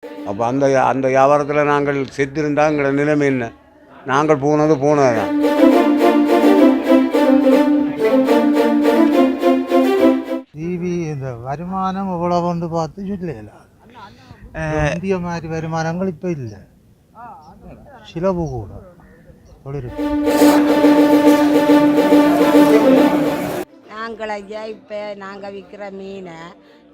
அப்போ அந்த அந்த வியாபாரத்தில் நாங்கள் செத்திருந்தால் எங்களோட நிலைமை என்ன? நாங்கள் போனது தான். டிவி இந்த வருமானம் எவ்வளவுன்னு பார்த்து சொல்லல. இந்திய மாதிரி வருமானங்கள் இப்போ இல்லை, சிலவு கூட தொழில். நாங்கள் ஐயா இப்போ நாங்கள் விற்கிற மீனை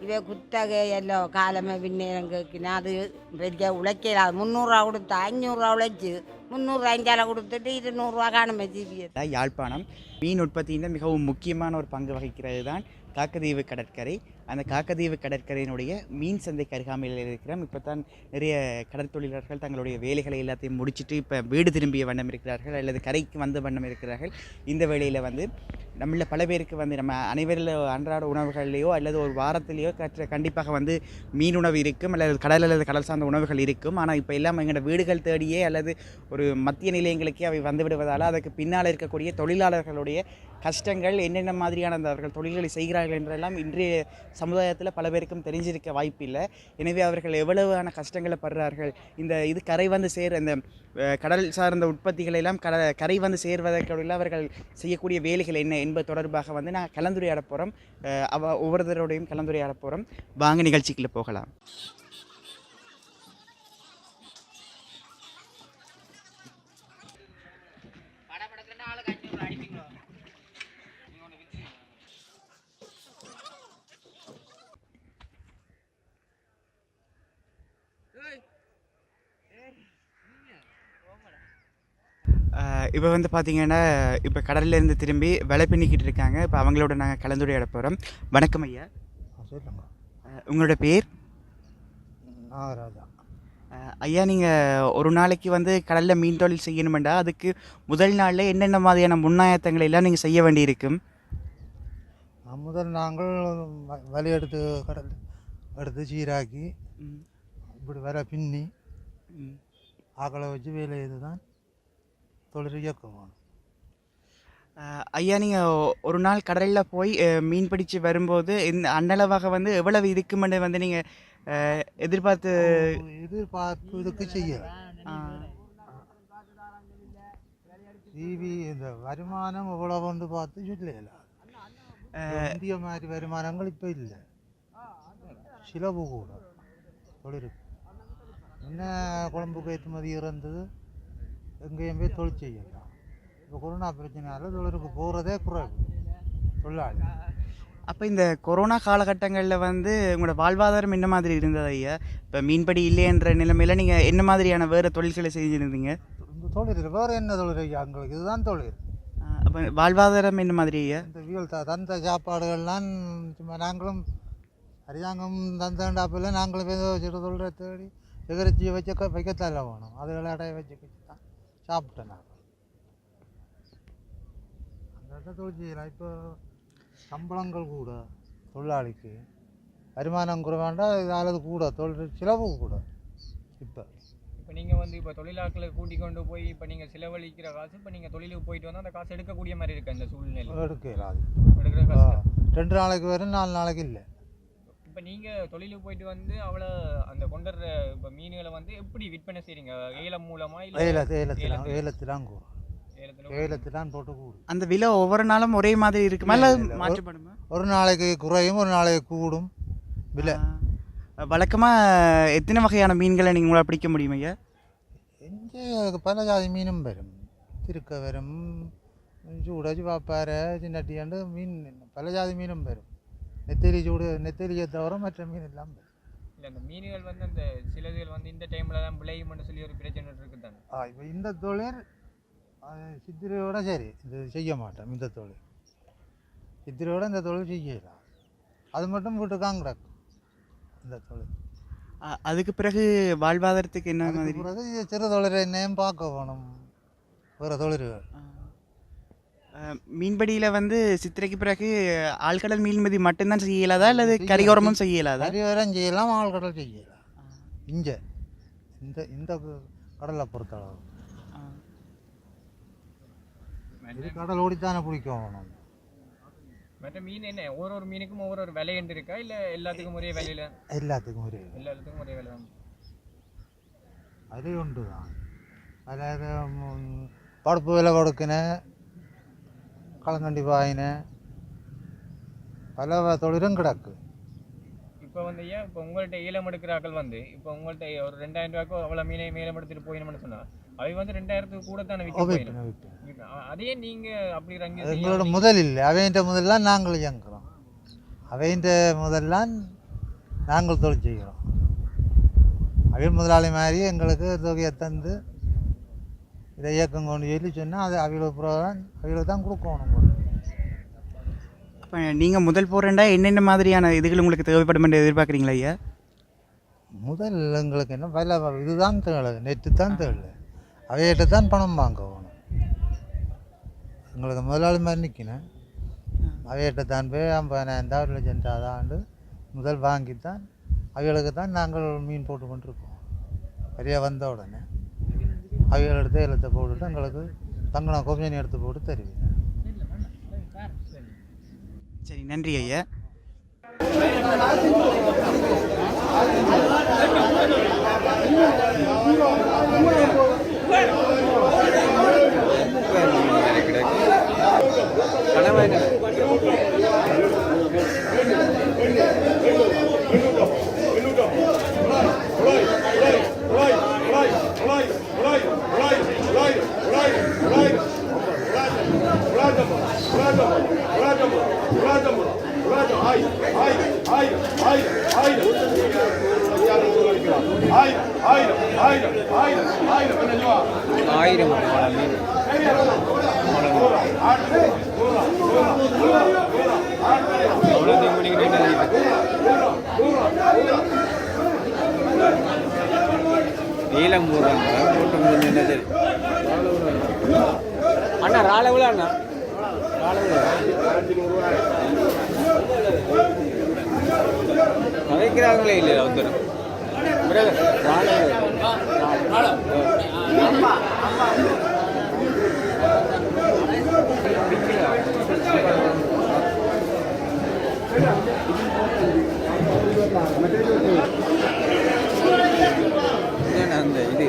இவை குத்தகை எல்லாம் காலமே பின்னேரம் கேட்கினா அது பெரிய உழைக்கலாது. 300 கொடுத்து 500 உழைச்சி 300 அஞ்சால கொடுத்துட்டு 200 காணுமே ஜிபிஎஸ். யாழ்ப்பாணம் மீன் உற்பத்தியின் மிகவும் முக்கியமான ஒரு பங்கு வகிக்கிறது தான் காக்கதீவு கடற்கரை. அந்த காக்கதீவு கடற்கரையினுடைய மீன் சந்தைக்கு அருகாமையில் இருக்கிறோம். இப்போ தான் நிறைய கடற்தொழிலாளர்கள் தங்களுடைய வேலைகளை எல்லாத்தையும் முடிச்சுட்டு இப்போ வீடு திரும்பிய வண்ணம் இருக்கிறார்கள் அல்லது கரைக்கு வந்த வண்ணம் இருக்கிறார்கள். இந்த வேளையில் வந்து நம்மள பல பேருக்கு வந்து நம்ம அனைவரில் அன்றாட உணவுகள்லையோ அல்லது ஒரு வாரத்திலேயோ கண்டிப்பாக வந்து மீன் உணவு இருக்கும் அல்லது கடல் அல்லது கடல் சார்ந்த உணவுகள் இருக்கும். ஆனால் இப்போ எல்லாம் எங்களோட வீடுகள் தேடியே அல்லது ஒரு மத்திய நிலையங்களுக்கே அவை வந்து விடுவதால் அதுக்கு பின்னால் இருக்கக்கூடிய தொழிலாளர்களுடைய கஷ்டங்கள் என்னென்ன மாதிரியான அவர்கள் தொழில்களை செய்கிறார்கள் என்றெல்லாம் இன்றைய சமுதாயத்தில் பல பேருக்கும் தெரிஞ்சிருக்க வாய்ப்பு இல்லை. எனவே அவர்கள் எவ்வளவான கஷ்டங்களை படுறார்கள், இந்த இது கரை வந்து இந்த கடல் சார்ந்த உற்பத்திகளை எல்லாம் கரை வந்து சேர்வதற்குள்ள அவர்கள் செய்யக்கூடிய வேலைகள் என்ன என்பது தொடர்பாக வந்து நான் கலந்துரையாட போகிறோம். ஒவ்வொருத்தரோடையும் கலந்துரையாட போகிறோம். வாங்க நிகழ்ச்சிக்குள்ளே போகலாம். இப்போ வந்து பார்த்திங்கன்னா இப்போ கடல்லேருந்து திரும்பி விலை பின்னிக்கிட்டு இருக்காங்க. இப்போ அவங்களோட நாங்கள் கலந்துரையாட போகிறோம். வணக்கம் ஐயா. உங்களோட பேர்? நாகராஜா. ஐயா, நீங்கள் ஒரு நாளைக்கு வந்து கடலில் மீன் தொழில் செய்யணுமெண்டா அதுக்கு முதல் நாளில் என்னென்ன மாதிரியான முன்னாயத்தங்களை எல்லாம் நீங்கள் செய்ய வேண்டியிருக்கும்? முதல் நாங்கள் வலி எடுத்து கடல் எடுத்து சீராக்கி இப்படி வர பின்னி ஆக்களை வச்சு வேலை இதுதான் தொழில் இயக்கம். ஐயா, நீங்கள் ஒரு நாள் கடலில் போய் மீன் பிடிச்சு வரும்போது இந்த அன்னளவாக வந்து எவ்வளவு இருக்குமென்று வந்து நீங்கள் எதிர்பார்ப்பு இதுக்கு செய்ய டிவி இந்த வருமானம் எவ்வளவுன்னு பார்த்து சொல்லல. இந்திய மாதிரி வருமானங்கள் இப்போ இல்லை, சிலவு கூட தொழில். என்ன குழம்புக்கு ஏற்றுமதி இருந்தது, எங்கேயும் போய் தொழில் செய்யலாம். இப்போ கொரோனா பிரச்சனையால் தொழிலுக்கு போகிறதே குறைவு தொழிலாளி. அப்போ இந்த கொரோனா காலகட்டங்களில் வந்து உங்களோட வாழ்வாதாரம் என்ன மாதிரி இருந்தது ஐயா? இப்போ மீன்பிடி இல்லைன்ற நிலைமையில் நீங்கள் என்ன மாதிரியான வேறு தொழில்களை செஞ்சுருந்தீங்க? இந்த தொழில் வேறு என்ன தொழில் ஐயா? எங்களுக்கு இதுதான் தொழில். அப்போ வாழ்வாதாரம் என்ன மாதிரி ஐயா? இந்த வீல் தந்த சாப்பாடுகள்லாம் சும்மா நாங்களும் அரசாங்கம் தந்தாண்டாப்பில் நாங்களும் சிறு தொழிலை தேடி சிகரிச்சி வைக்கத்தால வேணும். அதுகளை அடைய வச்சு தான் சாப்பிட்டேன். நாங்கள் அந்த தொழில் செய்யலாம். இப்போ சம்பளங்கள் கூட தொழிலாளிக்கு வருமானம் குறைவாண்டா இதால் கூட தொழில் சிலவு கூட. இப்போ நீங்கள் வந்து இப்போ தொழிலாளர்களை கூட்டிக் கொண்டு போய் இப்போ நீங்கள் செலவழிக்கிற காசு இப்போ நீங்கள் தொழிலுக்கு போயிட்டு வந்து அந்த காசு எடுக்கக்கூடிய மாதிரி இருக்குது. அந்த சூழ்நிலை எடுக்கிற காசு 2 நாளைக்கு வரும், 4 நாளைக்கு இல்லை. இப்போ நீங்கள் தொழிலுக்கு போயிட்டு வந்து அவ்வளோ அந்த கொண்டுற இப்போ மீன்களை வந்து எப்படி விற்பனை செய்கிறீங்க? ஏலம் மூலமாக இல்லை? ஏலத்திலான் போட்டு கூடும். அந்த விலை ஒவ்வொரு நாளும் ஒரே மாதிரி இருக்குமா இல்லை மாற்றப்படுமா? ஒரு நாளைக்கு குறையும், ஒரு நாளைக்கு கூடும் விலை. வழக்கமாக எத்தனை வகையான மீன்களை நீங்கள் உங்களால் பிடிக்க முடியும் ஐயா? எங்கே பல ஜாதி மீனும் வரும். திருக்க வரும், சூடாச்சு பாப்பாரை சின்னட்டியாண்டு மீன் பல ஜாதி மீனும் வரும். நெத்தலியை தவிர மற்ற மீன் எல்லாம் வரும். இல்லை, அந்த மீன்கள் வந்து அந்த சிலதுகள் வந்து இந்த டைமில் தான் விளையும்னு சொல்லி ஒரு பிரச்சனை இருக்குது தானே. இப்போ இந்த தொழில் சித்திரையோட சரி இது செய்ய மாட்டோம். இந்த தொழில் சித்திரையோட இந்த தொழில் செய்யலாம். அது மட்டும் வீட்டுக்காங்க கிடக்கும் இந்த தொழில். அதுக்கு பிறகு வாழ்வாதாரத்துக்கு என்ன மாதிரி? பிறகு சிறு தொழிலை என்னையும் பார்க்க வேணும். வேறு தொழில்கள் மீன்பிடியில் வந்து சித்திரைக்கு பிறகு ஆழ்கடல் மீன்மதி மட்டும்தான் செய்யலாதா அல்லது கரியோரமும் செய்யலாதா? கரியோரம் செய்யலாம், ஆழ்கடல் செய்யலாம். இங்கே இந்த இந்த கடலை பொறுத்தளவு இது கடல் ஓடித்தானே பிடிக்கணும். மற்ற மீன் என்ன ஒவ்வொரு மீனுக்கும் ஒவ்வொரு விலை என்று இருக்கா இல்லை எல்லாத்துக்கும் ஒரே விலையில? எல்லாத்துக்கும் ஒரே விலை தான். அது உண்டு தான். அதாவது பருப்பு விலை கொடுக்கின, களங்கண்டி பாயின, பல தொழிலும் கிடக்கு. இப்போ வந்து ஏன் இப்போ உங்கள்கிட்ட ஏலம் எடுக்கிறாக்கள் வந்து இப்போ உங்கள்கிட்ட ஒரு 2000 ரூபாய்க்கோ அவ்வளோ மீனை மேலம் எடுத்துட்டு போயிடணும்னு சொன்னால் அவை வந்து 2000க்கு கூட தானே விற்க போயிடும். அதே நீங்கள் அப்படி எங்களோட முதல் இல்லை, அவைன்ற முதல்லாம் நாங்கள் இயங்குறோம். அவைன்ற முதல்லாம் நாங்கள் தொழில் செய்கிறோம். அவை முதலாளி மாதிரி எங்களுக்கு தொகையை தந்து இதை இயக்கம் கொண்டு சொல்லி சொன்னால் அது அவைகளுக்கு தான் கொடுக்கணும். இப்போ நீங்கள் முதல் போகிறேன்டா என்னென்ன மாதிரியான இதுகள் உங்களுக்கு தேவைப்படும் என்று எதிர்பார்க்குறீங்களா ஐயா? முதல் எங்களுக்கு என்ன பல இதுதான் தேவை, நெட்டு தான் தேவை. அவையிட்ட தான் பணம் வாங்கணும். எங்களுக்கு முதலாளி மாதிரி நிற்கணும். அவையிட்ட தான் போய் 50,000 1,00,000 அதாண்டு முதல் வாங்கித்தான் அவைகளுக்கு தான் நாங்கள் மீன் போட்டு கொண்டிருக்கோம். பெரிய வந்த உடனே அவைகள் எடுத்து ஏலத்தை போட்டுட்டு எங்களுக்கு தங்கின கொம்யூனி எடுத்து போட்டு தருவீங்க. சரி, நன்றி ஐயா. நீளம் போடுறாங்க போட்டு முடிஞ்சு என்ன சரி அண்ணா ராளை விழா அண்ணா ராளை கதைக்கிறாங்களே இல்லை ஒருத்தர் ராளை அந்த இது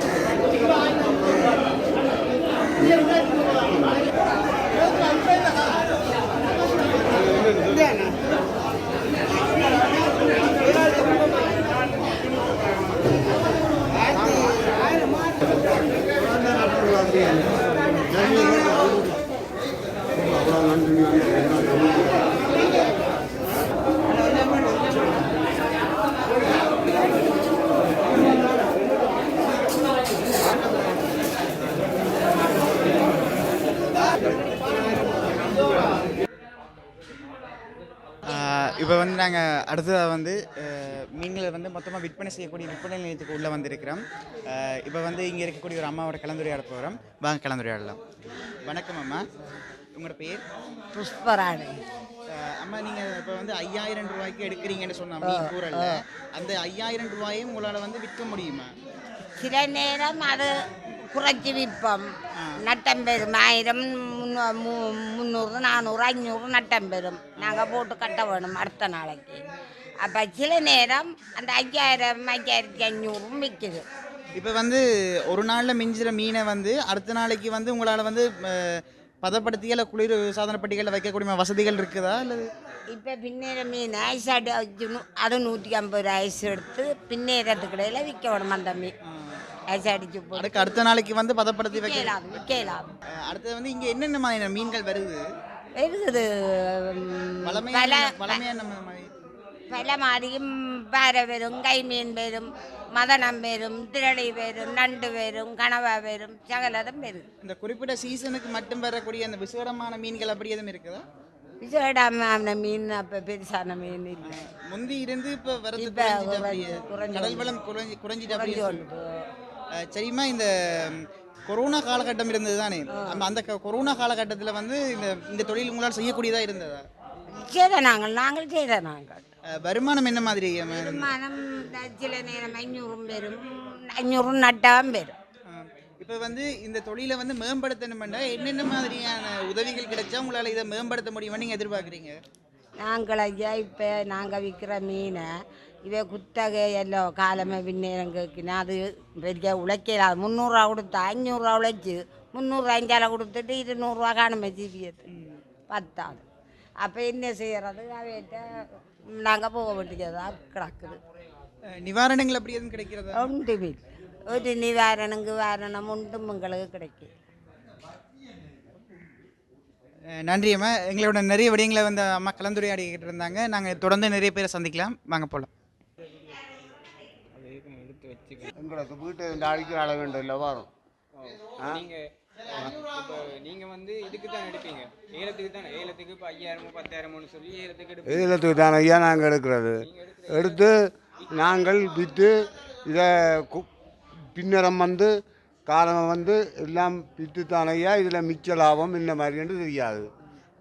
இப்போ வந்து நாங்கள் அடுத்ததாக வந்து மீன்களை வந்து மொத்தமாக விற்பனை செய்யக்கூடிய விற்பனை நிலையத்துக்கு உள்ளே வந்திருக்கிறோம். இப்போ வந்து இங்கே இருக்கக்கூடிய ஒரு அம்மாவோட கலந்துரையாட போகிறோம். வாங்க கலந்துரையாடலாம். வணக்கம் அம்மா, உங்களோட பேர்? புஷ்பராணி. அம்மா, நீங்கள் இப்போ வந்து 5,000 ரூபாய்க்கு எடுக்கிறீங்கன்னு சொன்ன மீன் கூறல, அந்த 5,000 ரூபாயும் உங்களால் வந்து விற்க முடியுமா? சில நேரம் அது குறைச்சி விற்போம். நட்டம் பெறும். 1000, 300, 400, 500 நட்டம் பெறும். நாங்கள் போட்டு கட்ட வேணும் அடுத்த நாளைக்கு. அப்போ சில நேரம் அந்த 5,000, 5,500 விற்கிது. இப்போ வந்து ஒரு நாளில் மிஞ்சிற மீனை வந்து அடுத்த நாளைக்கு வந்து உங்களால் வந்து பதப்படுத்தியில் குளிர் சாதன பெட்டிகளில் வைக்கக்கூடிய வசதிகள் இருக்குதா? அல்லது இப்போ பின்னேற மீன் ஐஸ் அடி அது 150 ஐஸ் எடுத்து பின்னேறதுக்கு இடையில விற்க வேணும். அந்த மீன் ஐஸ் அடிச்சு போட்டு அடுத்த நாளைக்கு வந்து பதப்படுத்தி விற்கலாம். அடுத்தது வந்து இங்கே என்னென்ன மாதிரியான மீன்கள் வருது? பல மாதிரியும் பாறை வரும், கை மீன் வரும், மதனம் வரும், திரளி வரும், நண்டு வரும், கனவா வரும், சகலதும் வரும். இந்த குறிப்பிட்ட சீசனுக்கு மட்டும் வரக்கூடிய அந்த விசேடமான மீன்கள் அப்படி எதுவும் இருக்குதா? விசேடமான மீன் அப்போ பெருசான மீன் இல்லை. முந்தி இருந்து இப்போ வரது கடல் வளம் குறைஞ்சிட்டு. சரிம்மா, இந்த கொரோனா காலகட்டம் இருந்தது தானே, அந்த கொரோனா காலகட்டத்தில் வந்து இந்த தொழில் உங்களால் செய்யக்கூடியதாக இருந்ததா? நாங்கள் செய்த வருமானம் என்ன மாதிரி? வருமானம் சில நேரம் 500 வரும், 500 நட்டாம் வரும். இப்போ வந்து இந்த தொழிலை வந்து மேம்படுத்தணும்னா என்னென்ன மாதிரியான உதவிகள் கிடைச்சா உங்களால் இதை மேம்படுத்த முடியுமா நீங்கள் எதிர்பார்க்குறீங்க? நாங்கள் ஐயா இப்போ நாங்கள் விற்கிற மீனை இவ குத்தகை எல்லாம் காலமே பின்னேரம் கேட்கினா அது பெரிய உழைக்கலாது 300 கொடுத்து 500 உழைச்சி 300 அஞ்சால கொடுத்துட்டு 200 காணுமே ஜிபிஎத்து பத்தாது அப்போ என்ன செய்கிறது அவையிட்ட நாங்கள் போக வேண்டியதா கிடக்குது. நிவாரணங்கள் அப்படி எதுவும் கிடைக்கிறதா? ஒன்றுமே இல்லை. ஒரு நிவாரணம் ஒன்றும் எங்களுக்கு கிடைக்கும். நன்றி அம்மா. எங்களோட நிறைய விடயங்களை வந்து அம்மா கலந்துரையாடிக்கிட்டு இருந்தாங்க. நாங்கள் தொடர்ந்து நிறைய பேரை சந்திக்கலாம். வாங்க போகலாம். எங்களுக்கு வீட்டை இந்த அடிக்கிற அளவு வேண்டும் இல்லை வரும். நீங்கள் வந்து இதுக்கு தான் எடுப்பீங்க, ஏலத்துக்கு தான். ஏலத்துக்கு இப்போ 5000 10,000 சொல்லி ஏலத்துக்கு ஏலத்துக்கு தான் ஐயா நாங்கள் எடுக்கிறது. எடுத்து நாங்கள் விற்று இதை பின்னரம் வந்து காலம் வந்து எல்லாம் விற்று தான் ஐயா. இதில் மிச்ச லாபம் இந்த மாதிரின்னு தெரியாது.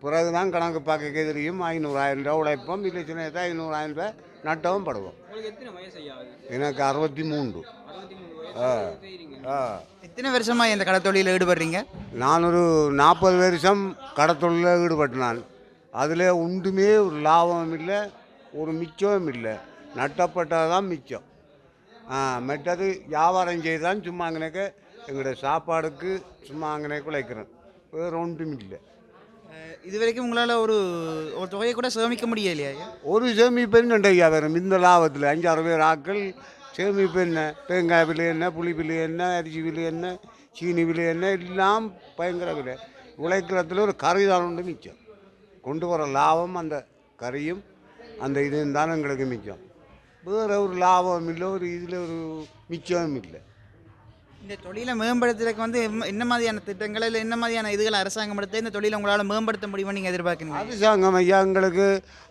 பிறகு தான் கணக்கு பார்க்க தெரியும். 500,000 ரூபா உழைப்போம், இல்லை சின்ன 500,000 ரூபாய் நட்டவும் படுவோம். எனக்கு 63. எத்தனை வருஷமாக இந்த கடத்தொழிலில் ஈடுபடுறீங்க? நான் ஒரு 40 வருஷம் கடத்தொழிலில் ஈடுபட்டினான். அதில் ஒன்றுமே ஒரு லாபமும் இல்லை, ஒரு மிச்சமும் இல்லை. நட்டப்பட்டதான் மிச்சம். மற்றது வியாபாரம் செய்தான் சும்மா அங்கனக்க எங்களுடைய சாப்பாடுக்கு சும்மா அங்கனக்கு உழைக்கிறேன். வேறு ஒன்றும் இல்லை. இது வரைக்கும் உங்களால் ஒரு தொகையை கூட சேமிக்க முடியலையா? ஒரு சேமிப்பு ஐயா வரும் இந்த லாபத்தில். 5-6 பேர் ஆக்கள் சேமிப்பு என்ன, தேங்காய் விலை என்ன, புளி விலை என்ன, அரிசி விலை என்ன, சீனி விலை என்ன, எல்லாம் பயங்கர விலை. உழைக்கிறதுல ஒரு கறி தான் உண்டு மிச்சம். கொண்டு வர லாபம் அந்த கறியும் அந்த இதுவும் தான் எங்களுக்கு மிச்சம். வேறு ஒரு லாபம் இல்லை, ஒரு இதில் ஒரு மிச்சமும் இல்லை. இந்த தொழிலை மேம்படுத்துறதுக்கு வந்து என்ன மாதிரியான திட்டங்கள் இல்லை என்ன மாதிரியான இதுகளை அரசாங்கம் எடுத்து இந்த தொழிலை உங்களால் மேம்படுத்த முடியுமா நீங்கள் எதிர்பார்க்கணும்? அரசாங்கம் ஐயா எங்களுக்கு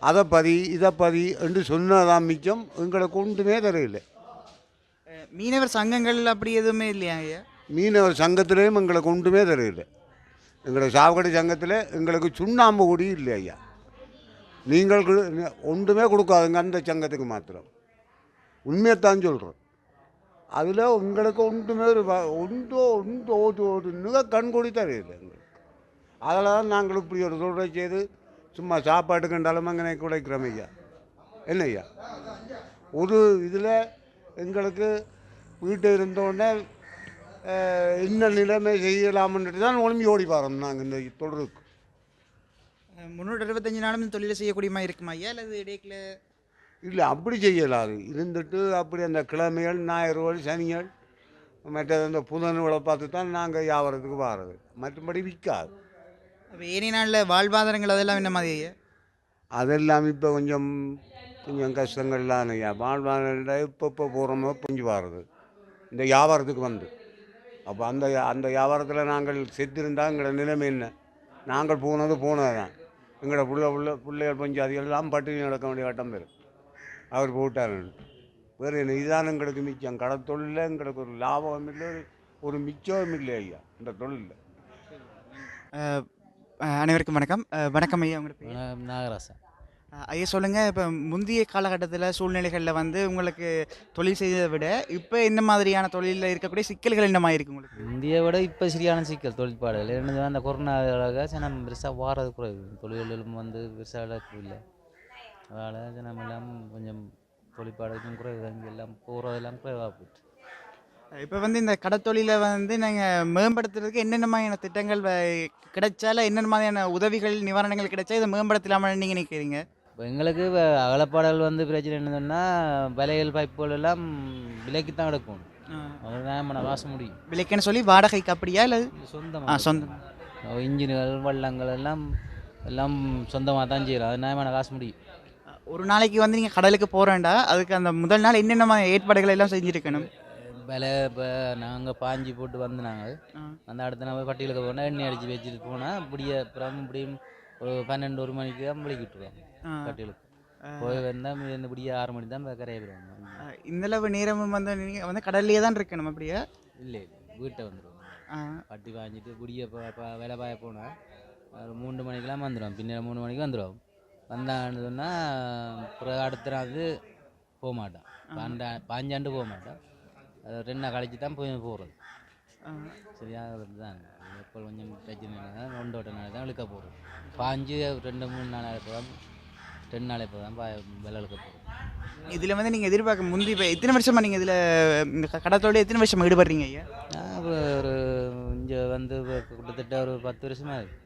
அதை பதி இதை பதி என்று சொன்னதான் மிச்சம். எங்களுக்கு ஒன்றுமே தெரியல. மீனவர் சங்கங்கள் அப்படி எதுவுமே இல்லையா ஐயா? மீனவர் சங்கத்திலேயும் எங்களுக்கு ஒன்றுமே தெரியல. எங்களுக்கு சாவகடி சங்கத்தில் எங்களுக்கு சுண்ணாம்பு கூடி இல்லை ஐயா. நீங்கள் ஒன்றுமே கொடுக்காதுங்க அந்த சங்கத்துக்கு மாத்திரம். உண்மையைத்தான் சொல்கிறோம். அதில் உங்களுக்கு ஒன்றுமே ஒரு மிக கண்கூடி தெரியல எங்களுக்கு. அதில் தான் நாங்கள் இப்படி ஒரு சொல்கிற செய்து சும்மா சாப்பாட்டுக்கு கண்டாலும் அங்கே உழைக்கிறோம் ஐயா. என்ன ஐயா ஒரு இதில் எங்களுக்கு வீட்டை இருந்தோடனே என்ன நிலைமை செய்யலாம்ன்ட்டு தான் ஒளிம்பி ஓடி பாரோம் நாங்கள் இந்த தொடருக்கு. 365 நாளும் இந்த தொழிலை செய்யக்கூடியமா இருக்குமா ஐயா அல்லது இடையில? இல்லை அப்படி செய்யலாது. இருந்துட்டு அப்படி அந்த கிழமைகள் ஞாயிறுகள் சனிகள் மற்றது அந்த புதன்களை பார்த்து தான் நாங்கள் வியாபாரத்துக்கு வாரது. மற்றபடி விற்காது. அப்போ ஏனி நாளில் வாழ்வாதாரங்கள் அதெல்லாம் என்ன மாதிரி ஐயா? அதெல்லாம் இப்போ கொஞ்சம் கஷ்டங்கள்லாம் ஐயா. வாழ்வாதாரம் இப்போ போகிறோமோ புரிஞ்சு வாரது இந்த வியாபாரத்துக்கு வந்து. அப்போ அந்த வியாபாரத்தில் நாங்கள் செத்திருந்தால் எங்களோட நிலைமை என்ன? நாங்கள் போனது தான். எங்களோட பிள்ளைகள் பஞ்சாதி எல்லாம் பட்டினி நடக்க வேண்டிய கட்டம் பெறும். அவர் போட்டார். வேறு என்ன இதுதான் எங்களுக்கு மிச்சம். கடத்தொழிலில் எங்களுக்கு ஒரு லாபம் இல்லை, ஒரு மிச்சமும் இல்லை ஐயா இந்த தொழிலில். அனைவருக்கும் வணக்கம். வணக்கம் ஐயா. உங்களுக்கு நாகராசன் ஐயா சொல்லுங்கள். இப்போ முந்தைய காலகட்டத்தில் சூழ்நிலைகளில் வந்து உங்களுக்கு தொழில் செய்ததை விட இப்போ என்ன மாதிரியான தொழிலில் இருக்கக்கூடிய சிக்கல்கள் என்ன மாதிரி இருக்குது உங்களுக்கு? இந்தியை விட இப்போ சரியான சிக்கல் தொழிற்பாடுகள். என்னது அந்த கொரோனாவாக ஜனம் பெருசாக வாரது குறைவு. தொழில்களும் வந்து பெருசாக இல்லை. அதனால் ஜனம் எல்லாம் கொஞ்சம் தொழிற்பாடுகளும் குறைவு. இங்கே எல்லாம் போகிறதெல்லாம் குறைவாக போயிட்டு. இப்போ வந்து இந்த கடத்தொழிலை வந்து நாங்கள் மேம்படுத்துறதுக்கு என்னென்ன மாதிரியான திட்டங்கள் கிடைச்சால என்னென்ன மாதிரியான உதவிகள் நிவாரணங்கள் கிடைச்சா இதை மேம்படுத்தலாமல் நீங்கள் நினைக்கிறீங்க? இப்போ எங்களுக்கு அகலப்பாடல் வந்து பிரச்சனை என்னதுன்னா விலைகள் பைப்புகள் எல்லாம் விலைக்கு தான் கிடக்கும். நம்ம வாச முடியும் விலைக்குன்னு சொல்லி வாடகைக்கு அப்படியா இல்லை சொந்தமாக? சொந்தம். இன்ஜின்கள் வள்ளங்கள் எல்லாம் சொந்தமாக தான் செய்யலாம். அது நியாயமான காசு முடியும். ஒரு நாளைக்கு வந்து நீங்கள் கடலுக்கு போகிறேன்டா அதுக்கு அந்த முதல் நாள் என்னென்ன மாதிரி ஏற்பாடுகள் எல்லாம் செஞ்சுருக்கணும்? விலை இப்போ நாங்கள் பாஞ்சி போட்டு வந்து நாங்கள் அந்த அடுத்த நாள் பட்டியலுக்கு போனால் எண்ணெய் அடித்து வச்சுட்டு போனால் அப்புறம் இப்படியும் ஒரு 12-1 மணிக்கு தான் விளக்கி விட்டுருவாங்க பட்டியலுக்கு. போய் வந்தால் இப்படியே 6 மணி தான் கரையை போயிடுவாங்க. இந்தளவு நேரமும் வந்து நீங்கள் வந்து கடல்லையே தான் இருக்கணும் அப்படியா? இல்லை வீட்டை வந்துடுவோம். பட்டி பாஞ்சிட்டு குடியை வேலை பாய போனால் ஒரு 3 மணிக்கெலாம் வந்துடுவோம். பின்னர் 3 மணிக்கு வந்துடுவோம். வந்தான்னு சொன்னால் அப்புறம் அடுத்த நாள் போக மாட்டான். 5 போக மாட்டான். அது 2 நாள் கழிச்சு தான் போகிறது. சரியாக தான் எப்போ கொஞ்சம் பிரச்சனை இல்லை. 1-2 நாள் தான் இழுக்க போகிறது. 5 2-3 நாள் 2 நாள் இப்போ தான் விலை எடுக்க போகிறோம். இதில் வந்து நீங்கள் எதிர்பார்க்க முந்தி இப்போ எத்தனை வருஷமாக நீங்கள் இதில் இந்த கடத்தோட எத்தனை வருஷமாக ஈடுபடுறீங்க ஐயா? நான் ஒரு இங்கே வந்து கிட்டத்தட்ட ஒரு 10 வருஷமாக இருக்குது.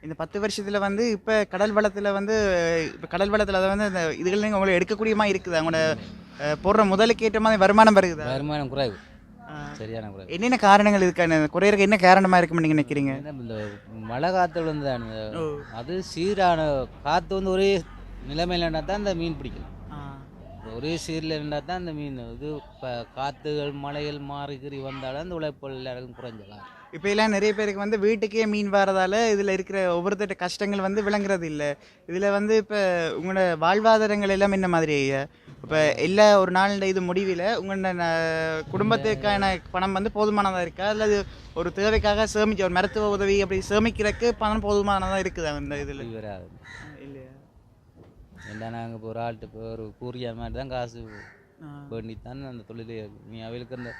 இந்த 10 வருஷத்தில் வந்து இப்போ கடல் வளத்தில் வந்து இப்போ கடல் வளத்தில் அதை வந்து இந்த இதுகள் நீங்கள் உங்களை எடுக்கக்கூடியமாக இருக்குது அவங்களோட போடுற முதலுக்கு ஏற்ற மாதிரி வருமானம் வருகுதா? வருமானம் குறைவு, சரியான குறைவு. என்னென்ன காரணங்கள் இதுக்கான குறையிறதுக்கு என்ன காரணமாக இருக்குன்னு நீங்கள் நினைக்கிறீங்க? இந்த மழை காற்று விழுந்துதான் அது சீரான காற்று வந்து ஒரே நிலைமையில் இருந்தால் தான் இந்த மீன் பிடிக்கும். ஒரே சீரில் இருந்தால் தான் அந்த மீன் இது இப்போ காற்றுகள் மழைகள் மாறி வந்தாலும் அந்த உழைப்புகள் எல்லாருக்கும் குறைஞ்சலாம். இப்போ எல்லாம் நிறைய பேருக்கு வந்து வீட்டுக்கே மீன் வரதால இதில் இருக்கிற ஒவ்வொருத்தட்ட கஷ்டங்கள் வந்து விளங்குறது இல்லை. இதில் வந்து இப்போ உங்களோட வாழ்வாதாரங்கள் எல்லாம் என்ன மாதிரி ஐயா? இப்போ எல்லா ஒரு நாள் இது முடிவில் உங்களோட குடும்பத்துக்கான பணம் வந்து போதுமானதாக இருக்கா, அல்லது ஒரு தேவைக்காக சேமிக்க ஒரு மருத்துவ உதவி அப்படி சேமிக்கிறதுக்கு பணம் போதுமானதாக இருக்குதா அந்த இதில்? வராது இல்லையா? ஏன்னா நாங்கள் இப்போ ஒரு ஆள்கிட்ட இப்போ ஒரு கூறிய மாதிரி தான் காசு வேண்டித்தான் அந்த தொழில். நீ அவளுக்கு அந்த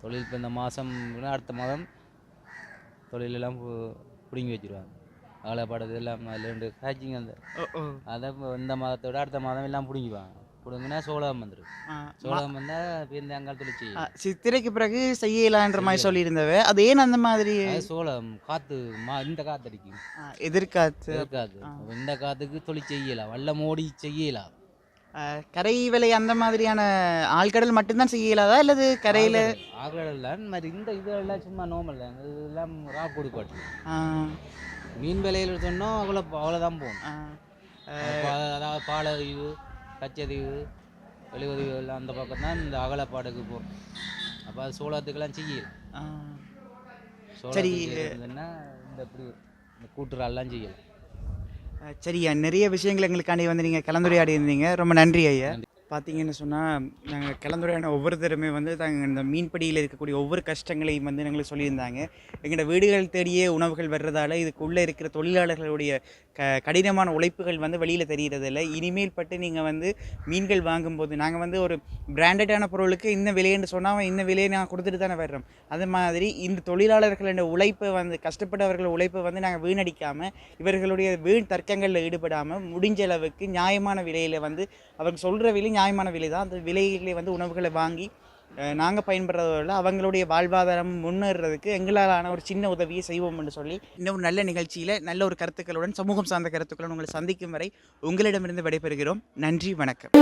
தொழில் இப்போ இந்த மாதம் அடுத்த மாதம் தொழிலெல்லாம் பிடுங்கி வச்சுருவாங்க. ஆளைப்பாடுறது எல்லாம் அதில் 2 ஹேச்சிங் அந்த அதை இந்த மாதத்தோட அடுத்த மாதம் எல்லாம் பிடுங்கிவாங்க. பிடுங்கினா சோளம் வந்துடும். சோளம் வந்தால் இப்போ இந்த அங்கால் தொழில் செய்யும். சித்திரைக்கு பிறகு செய்யலான்ற மாதிரி சொல்லியிருந்தவ, அது ஏன் அந்த மாதிரி? சோளம் காற்று இந்த காற்று அடிக்கும், எதிர்காத்து. இந்த காற்றுக்கு தொழில் செய்யலாம், வல்ல மோடி செய்யலாம். கரை விலை அந்த மாதிரியான ஆழ்கடல் மட்டும்தான் செய்யலாதா, அல்லது கரையில் ஆழ்கடல் மாதிரி இந்த இதெல்லாம் சும்மா நோமல் இதெல்லாம் ரா கொடுப்பாட்டு மீன் விலையில் சொன்னோம் அவ்வளோதான் போகும். அதாவது பாலதீவு, கச்சதீவு, வெளிவதீவு எல்லாம் அந்த பக்கம் தான் இந்த அகலப்பாடுக்கு போகும். அப்போ அது சோளத்துக்கெல்லாம் செய்யலாம். சோளத்துக்கு இருந்ததுன்னா இந்த இப்படி இந்த கூட்டுறாலாம் செய்யலாம். சரியா, நிறைய விஷயங்கள் எங்களுக்காண்டி வந்து நீங்கள் கலந்துரையாடி இருந்தீங்க. ரொம்ப நன்றி ஐயா. பார்த்தீங்கன்னு சொன்னால் நாங்கள் கலந்துரையான ஒவ்வொருத்தருமே வந்து தாங்க இந்த மீன்பிடியில் இருக்கக்கூடிய ஒவ்வொரு கஷ்டங்களையும் வந்து எங்களுக்கு சொல்லியிருந்தாங்க. எங்களோட வீடுகள் தேடியே உணவுகள் வர்றதால இதுக்குள்ளே இருக்கிற தொழிலாளர்களுடைய கடினமான உழைப்புகள் வந்து வெளியில் தெரிகிறதில்ல. இனிமேல் பட்டு நீங்கள் வந்து மீன்கள் வாங்கும்போது நாங்கள் வந்து ஒரு பிராண்டடான பொருளுக்கு இந்த விலைன்னு சொன்னால் இந்த விலையை நான் கொடுத்துட்டு தானே வர்றோம். அது மாதிரி இந்த தொழிலாளர்களோட உழைப்பை வந்து கஷ்டப்பட்டவர்கள் உழைப்பை வந்து நாங்கள் வீணடிக்காமல் இவர்களுடைய வீண் தர்க்கங்களில் ஈடுபடாமல் முடிஞ்ச அளவுக்கு நியாயமான விலையில் வந்து அவங்க சொல்கிற விலை நியாயமான விலை தான், அந்த விலைகளை வந்து உணவுகளை வாங்கி நாங்கள் பயன்படுறதில்ல அவங்களுடைய வாழ்வாதாரம் முன்னேறதுக்கு எங்களாலான ஒரு சின்ன உதவியை செய்வோம் என்று சொல்லி இன்னொரு நல்ல நிகழ்ச்சியில் நல்ல ஒரு கருத்துக்களுடன் சமூகம் சார்ந்த கருத்துக்களுடன் உங்களை சந்திக்கும் வரை உங்களிடமிருந்து விடைபெறுகிறோம். நன்றி, வணக்கம்.